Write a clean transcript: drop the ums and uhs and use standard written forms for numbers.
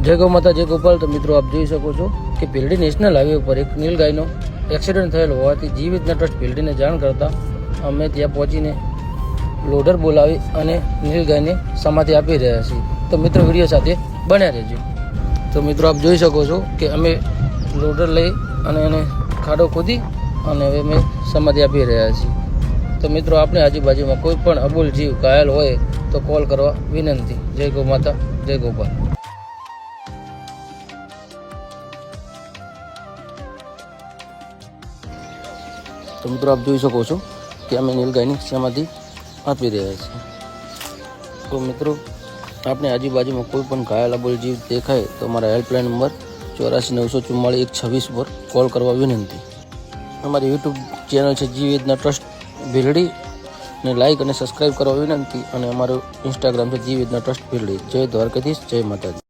જય ગૌ માતા જય ગોપાલ। તો મિત્રો આપ જોઈ શકો છો કે ભીલડી નેશનલ હાઈવે પર એક નીલગાયનો એક્સિડન્ટ થયેલો હોવાથી જીવ વિજ્ઞાન ટ્રસ્ટ ભીલડીને જાણ કરતા અમે ત્યાં પહોંચીને લોડર બોલાવી અને નીલગાયને સમાધિ આપી રહ્યા છીએ। તો મિત્રો વિડીયો સાથે બન્યા રહેજો। તો મિત્રો આપ જોઈ શકો છો કે અમે લોડર લઈ અને એને ખાડો ખોદી અને હવે અમે સમાધિ આપી રહ્યા છીએ। તો મિત્રો આપણે આજુબાજુમાં કોઈ પણ અબોલ જીવ ઘાયલ હોય તો કોલ કરવા વિનંતી। જય ગૌ માતા જય ગોપાલ। તો મિત્રો આપ જોઈ શકો છો કે અમે નીલગાયની સમાધિ આપી રહ્યા છીએ। તો મિત્રો આપણે આજુબાજુમાં કોઈ પણ ઘાયલ અબોલ જીવ દેખાય તો અમારા હેલ્પલાઇન નંબર 84 944 126 પર કોલ કરવા વિનંતી। અમારી યુટ્યુબ ચેનલ છે જીવ વિજ્ઞાન ટ્રસ્ટ ભીલડી ને લાઇક અને સબસ્ક્રાઈબ કરવા વિનંતી। અને અમારું ઇન્સ્ટાગ્રામ છે જીવ વિજ્ઞાન ટ્રસ્ટ ભીલડી। જય દ્વારકાધીશ, જય માતાજી।